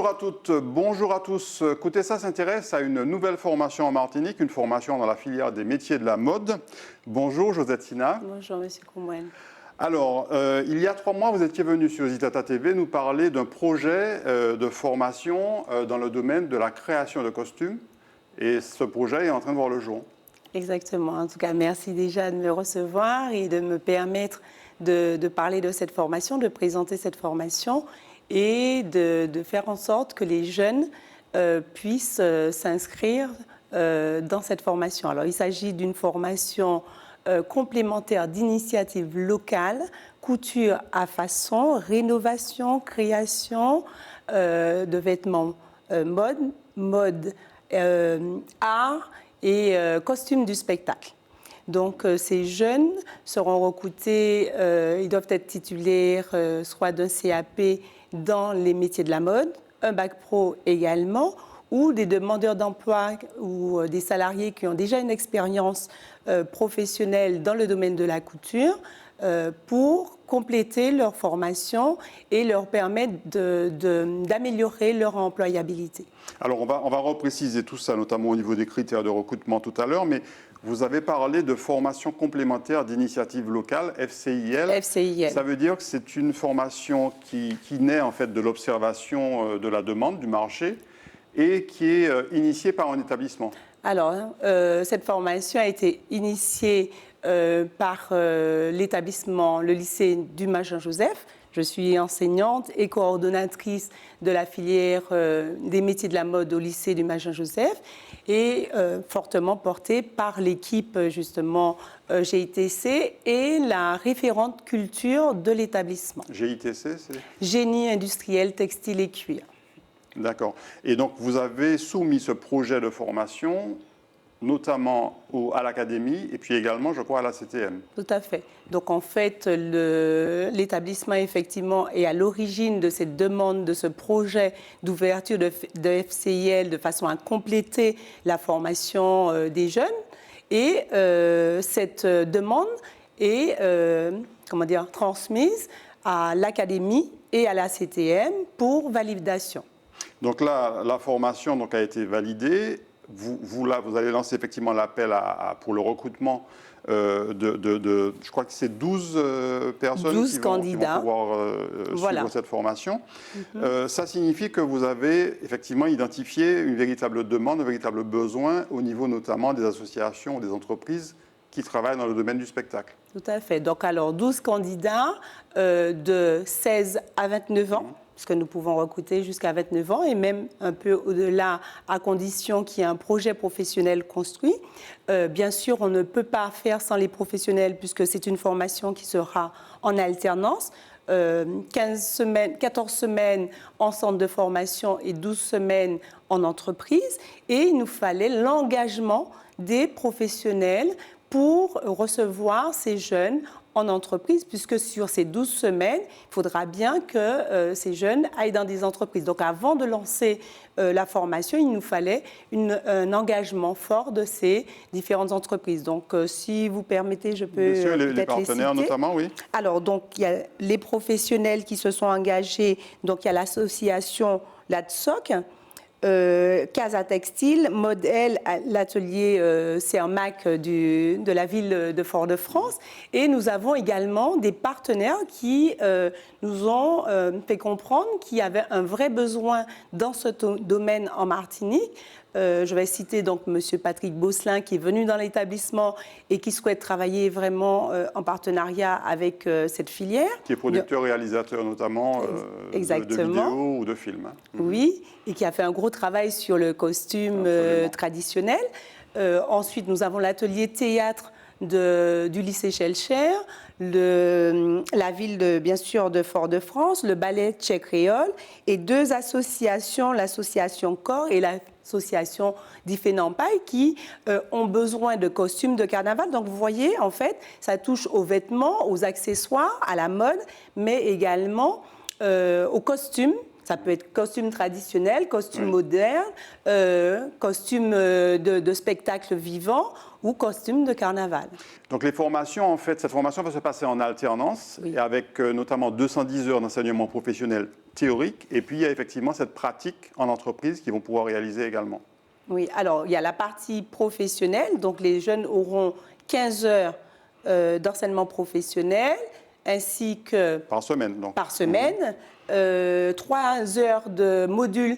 Bonjour à toutes, bonjour à tous. Coutessa s'intéresse à une nouvelle formation en Martinique, une formation dans la filière des métiers de la mode. Bonjour Josette Sina. Bonjour Monsieur Koumouane. Alors, il y a 3 mois, vous étiez venu sur Zitata TV nous parler d'un projet de formation dans le domaine de la création de costumes. Et ce projet est en train de voir le jour. Exactement. En tout cas, merci déjà de me recevoir et de me permettre de parler de cette formation, de présenter cette formation et de faire en sorte que les jeunes puissent s'inscrire dans cette formation. Alors, il s'agit d'une formation complémentaire d'initiatives locales, couture à façon, rénovation, création de vêtements mode, art et costumes du spectacle. Donc, ces jeunes seront recrutés, ils doivent être titulaires soit d'un CAP dans les métiers de la mode, un bac pro également, ou des demandeurs d'emploi ou des salariés qui ont déjà une expérience professionnelle dans le domaine de la couture pour compléter leur formation et leur permettre d'améliorer leur employabilité. Alors, on va repréciser tout ça, notamment au niveau des critères de recrutement tout à l'heure, mais vous avez parlé de formation complémentaire d'initiative locale, FCIL. FCIL. Ça veut dire que c'est une formation qui naît en fait de l'observation de la demande du marché et qui est initiée par un établissement. Alors, cette formation a été initiée par l'établissement, le lycée du Maj-Jean-Joseph. Je suis enseignante et coordonnatrice de la filière des métiers de la mode au lycée du Maj-Jean-Joseph et fortement portée par l'équipe justement GITC et la référente culture de l'établissement. GITC, c'est Génie industriel, textile et cuir. D'accord. Et donc, vous avez soumis ce projet de formation notamment à l'académie et puis également, je crois, à la CTM. Tout à fait. Donc, en fait, l'établissement, effectivement, est à l'origine de cette demande, de ce projet d'ouverture de FCIL de façon à compléter la formation des jeunes. Et cette demande est transmise à l'académie et à la CTM pour validation. Donc là, la formation a été validée. Vous allez lancer effectivement l'appel pour le recrutement je crois que c'est 12 personnes qui vont pouvoir suivre cette formation. Ça signifie que vous avez effectivement identifié une véritable demande, un véritable besoin au niveau notamment des associations ou des entreprises qui travaillent dans le domaine du spectacle. Tout à fait. Donc alors 12 candidats de 16 à 29 ans. Parce que nous pouvons recruter jusqu'à 29 ans et même un peu au-delà, à condition qu'il y ait un projet professionnel construit. Bien sûr, on ne peut pas faire sans les professionnels puisque c'est une formation qui sera en alternance. 14 semaines en centre de formation et 12 semaines en entreprise. Et il nous fallait l'engagement des professionnels pour recevoir ces jeunes en entreprise, puisque sur ces 12 semaines, il faudra bien que ces jeunes aillent dans des entreprises. Donc avant de lancer la formation, il nous fallait un engagement fort de ces différentes entreprises. Donc si vous permettez, je peux peut-être les partenaires notamment, oui. Alors donc il y a les professionnels qui se sont engagés, donc il y a l'association LADSOC, Casa Textile, Modèle, l'atelier CERMAC de la ville de Fort-de-France. Et nous avons également des partenaires qui nous ont fait comprendre qu'il y avait un vrai besoin dans ce domaine en Martinique. Je vais citer donc M. Patrick Bosselin qui est venu dans l'établissement et qui souhaite travailler vraiment en partenariat avec cette filière. Qui est producteur-réalisateur notamment de vidéos ou de films. Oui, et qui a fait un gros travail sur le costume traditionnel. Ensuite, nous avons l'atelier théâtre du lycée Schellcher, la ville bien sûr de Fort-de-France, le ballet tchèque créole et 2 associations, l'association Corps et l'association d'Ifénampaille qui ont besoin de costumes de carnaval. Donc vous voyez, en fait, ça touche aux vêtements, aux accessoires, à la mode, mais également aux costumes Ça peut être costume traditionnel, costume moderne, costume de spectacle vivant ou costume de carnaval. Donc les formations, en fait, cette formation va se passer en alternance, et avec notamment 210 heures d'enseignement professionnel théorique, et puis il y a effectivement cette pratique en entreprise qu'ils vont pouvoir réaliser également. Oui, alors il y a la partie professionnelle, donc les jeunes auront 15 heures d'enseignement professionnel, ainsi que... Par semaine, donc. Par semaine, 3 heures de module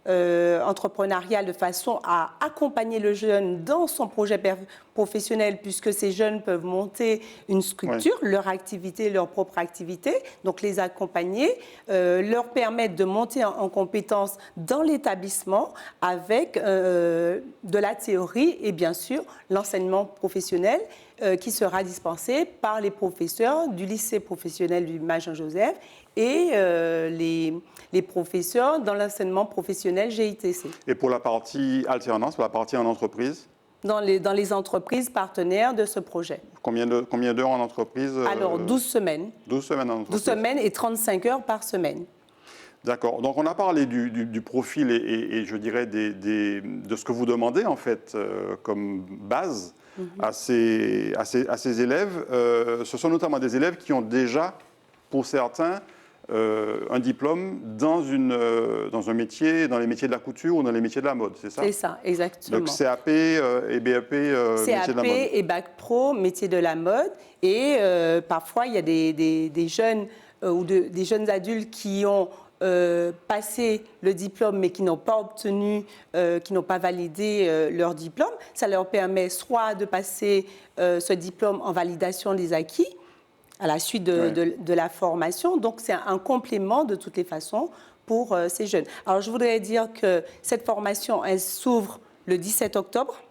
entrepreneurial de façon à accompagner le jeune dans son projet professionnel, puisque ces jeunes peuvent monter une structure, leur activité, leur propre activité, donc les accompagner, leur permettre de monter en compétences dans l'établissement avec de la théorie et bien sûr l'enseignement professionnel qui sera dispensé par les professeurs du lycée professionnel du Maj-Jean-Joseph et les professeurs dans l'enseignement professionnel GITC. Et pour la partie alternance, pour la partie en entreprise? Dans les entreprises partenaires de ce projet. Combien d'heures en entreprise? Alors, 12 semaines. 12 semaines en entreprise. 12 semaines et 35 heures par semaine. D'accord. Donc, on a parlé du profil et je dirais de ce que vous demandez, en fait, comme base à ces élèves. Ce sont notamment des élèves qui ont déjà, pour certains, un diplôme dans un métier, dans les métiers de la couture ou dans les métiers de la mode, c'est ça? C'est ça, exactement. Donc CAP et BAP, métiers de la mode. CAP et Bac Pro, métiers de la mode. Et parfois, il y a des jeunes ou des jeunes adultes qui ont passé le diplôme mais qui n'ont pas obtenu, qui n'ont pas validé leur diplôme. Ça leur permet soit de passer ce diplôme en validation des acquis, à la suite de la formation. Donc, c'est un complément de toutes les façons pour ces jeunes. Alors, je voudrais dire que cette formation, elle s'ouvre le 17 octobre.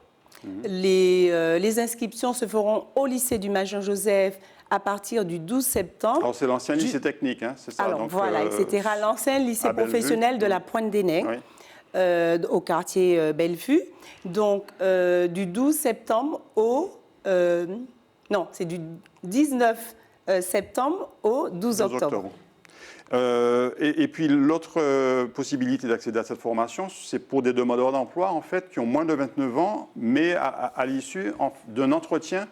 Les inscriptions se feront au lycée du Maj-Joseph à partir du 12 septembre. Alors, c'est l'ancien lycée technique, hein, c'est ça? Alors, donc, voilà, etc. L'ancien lycée professionnel de la Pointe-des-Nègres, au quartier Bellevue. Donc, du 12 septembre au... non, c'est du 19 septembre au 12 octobre. Et puis l'autre possibilité d'accéder à cette formation, c'est pour des demandeurs d'emploi en fait qui ont moins de 29 ans, mais à l'issue d'un entretien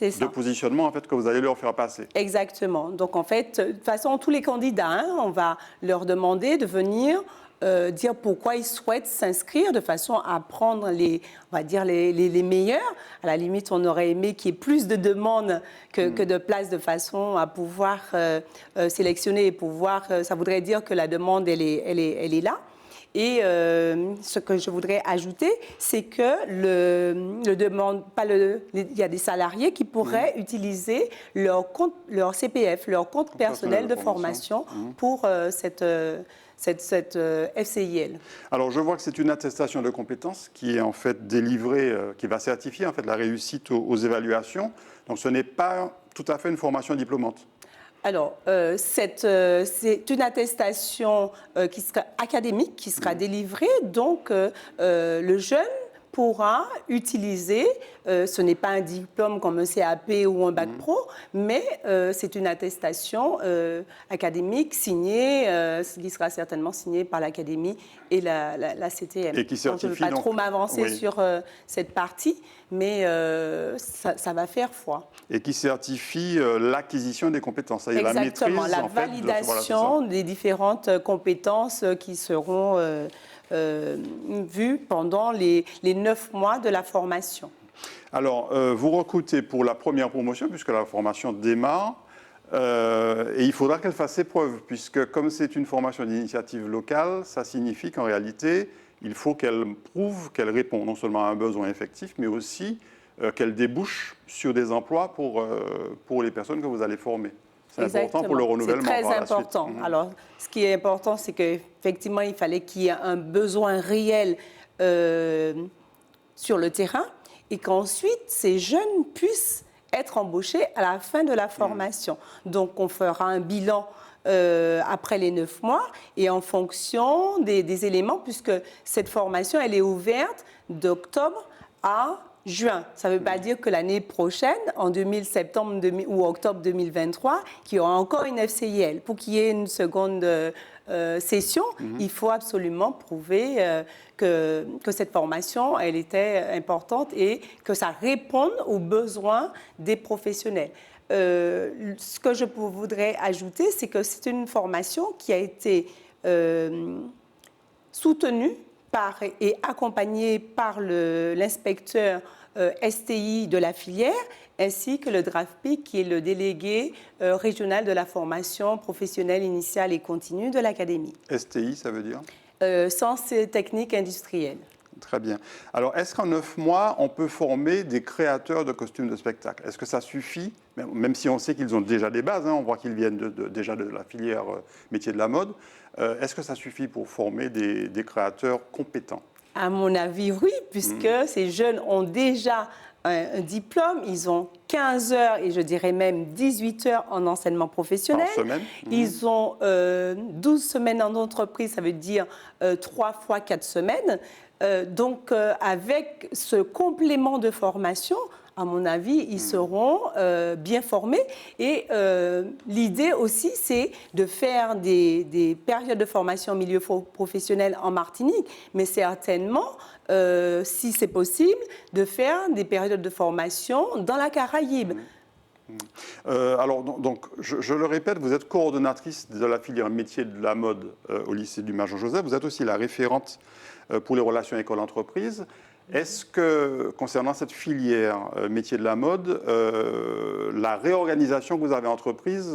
de positionnement en fait que vous allez leur faire passer. Exactement. Donc en fait, de toute façon, tous les candidats, on va leur demander de venir dire pourquoi ils souhaitent s'inscrire de façon à prendre les meilleurs. À la limite, on aurait aimé qu'il y ait plus de demandes que de places de façon à pouvoir sélectionner et pouvoir... ça voudrait dire que la demande, elle est là. Et ce que je voudrais ajouter, c'est que il y a des salariés qui pourraient utiliser leur CPF, leur compte personnel de formation pour cette FCIL. Alors, je vois que c'est une attestation de compétences qui est en fait délivrée, qui va certifier en fait la réussite aux évaluations. Donc, ce n'est pas tout à fait une formation diplômante. Alors, c'est une attestation qui sera académique, qui sera délivrée. Donc, le jeune pourra utiliser, ce n'est pas un diplôme comme un CAP ou un Bac Pro, mais c'est une attestation académique signée, qui sera certainement signée par l'Académie et la CTM. Et qui certifie, je ne veux pas trop m'avancer sur cette partie, mais ça va faire foi. Et qui certifie l'acquisition des compétences. Exactement, la validation des différentes compétences qui seront vues pendant les 9 mois de la formation. Alors, vous recrutez pour la première promotion, puisque la formation démarre, et il faudra qu'elle fasse ses preuves, puisque comme c'est une formation d'initiative locale, ça signifie qu'en réalité, il faut qu'elle prouve qu'elle répond non seulement à un besoin effectif, mais aussi qu'elle débouche sur des emplois pour les personnes que vous allez former. C'est important pour le renouvellement. C'est très important. Alors, ce qui est important, c'est qu'effectivement, il fallait qu'il y ait un besoin réel sur le terrain et qu'ensuite, ces jeunes puissent être embauchés à la fin de la formation. Donc, on fera un bilan après les 9 mois et en fonction des éléments, puisque cette formation, elle est ouverte d'octobre à juin. Ça ne veut pas dire que l'année prochaine, en septembre ou octobre 2023, qu'il y aura encore une FCIL. Pour qu'il y ait une seconde session, il faut absolument prouver que cette formation, elle était importante et que ça réponde aux besoins des professionnels. Ce que je voudrais ajouter, c'est que c'est une formation qui a été soutenue et accompagnée par l'inspecteur STI de la filière, ainsi que le DRAFPIC, qui est le délégué régional de la formation professionnelle initiale et continue de l'Académie. STI, ça veut dire Sciences et techniques industrielles. Très bien. Alors, est-ce qu'en 9 mois, on peut former des créateurs de costumes de spectacle? Est-ce que ça suffit? Même si on sait qu'ils ont déjà des bases, hein, on voit qu'ils viennent déjà de la filière métier de la mode. Est-ce que ça suffit pour former des créateurs compétents? À mon avis, oui, puisque ces jeunes ont déjà un diplôme, ils ont 15 heures et je dirais même 18 heures en enseignement professionnel. Par semaine. Ils ont 12 semaines en entreprise, ça veut dire 3 fois 4 semaines. Donc, avec ce complément de formation, à mon avis, ils seront bien formés. Et l'idée aussi, c'est de faire des périodes de formation au milieu professionnel en Martinique, mais certainement, si c'est possible, de faire des périodes de formation dans la Caraïbe. Alors, donc, je le répète, vous êtes coordonnatrice de la filière métier de la mode au lycée du Major Joseph. Vous êtes aussi la référente pour les relations école-entreprise. Est-ce que, concernant cette filière métier de la mode, la réorganisation que vous avez entreprise,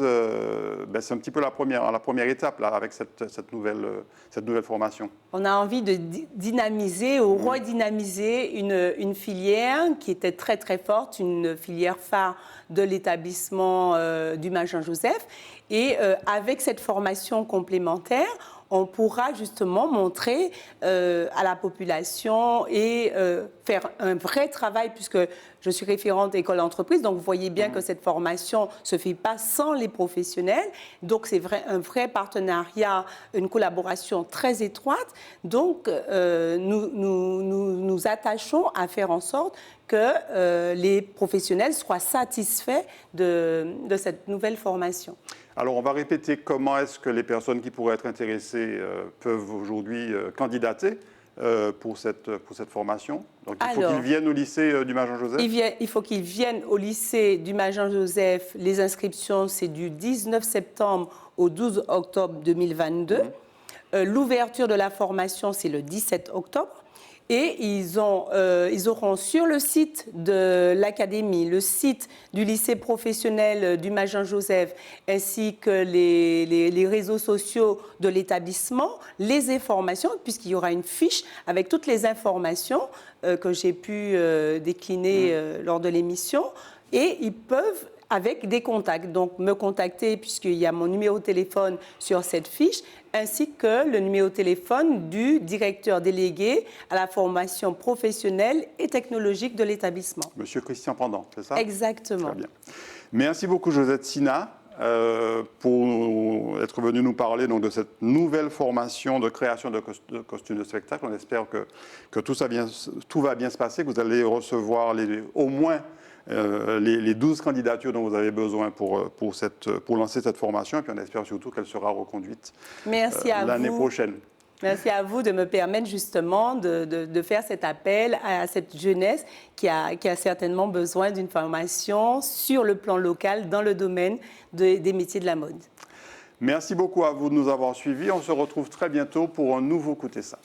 c'est un petit peu la première étape là, avec cette nouvelle formation? On a envie de dynamiser ou redynamiser une filière qui était très très forte, une filière phare de l'établissement du Major Joseph. Et avec cette formation complémentaire, on pourra justement montrer à la population et faire un vrai travail, puisque je suis référente école-entreprise, donc vous voyez bien que cette formation ne se fait pas sans les professionnels. Donc c'est un vrai partenariat, une collaboration très étroite. Donc nous attachons à faire en sorte que les professionnels soient satisfaits de cette nouvelle formation. Alors, on va répéter comment est-ce que les personnes qui pourraient être intéressées peuvent aujourd'hui candidater pour cette formation. Donc, il faut qu'ils viennent au lycée du Major Joseph. Il faut qu'ils viennent au lycée du Major Joseph. Les inscriptions, c'est du 19 septembre au 12 octobre 2022. L'ouverture de la formation, c'est le 17 octobre. Et ils auront sur le site de l'Académie, le site du lycée professionnel du Major Joseph, ainsi que les réseaux sociaux de l'établissement, les informations, puisqu'il y aura une fiche avec toutes les informations que j'ai pu décliner lors de l'émission. Et ils peuvent, avec des contacts, donc me contacter, puisqu'il y a mon numéro de téléphone sur cette fiche, ainsi que le numéro de téléphone du directeur délégué à la formation professionnelle et technologique de l'établissement. Monsieur Christian Pendant, c'est ça? Exactement. Très bien. Merci beaucoup, Josette Sina, pour être venu nous parler donc, de cette nouvelle formation de création de costumes de spectacle. On espère que tout va bien se passer, que vous allez recevoir au moins les 12 candidatures dont vous avez besoin pour lancer cette formation. Et puis on espère surtout qu'elle sera reconduite l'année prochaine. Merci à vous de me permettre justement de faire cet appel à cette jeunesse qui a certainement besoin d'une formation sur le plan local dans le domaine des métiers de la mode. Merci beaucoup à vous de nous avoir suivis. On se retrouve très bientôt pour un nouveau Coup d'essai.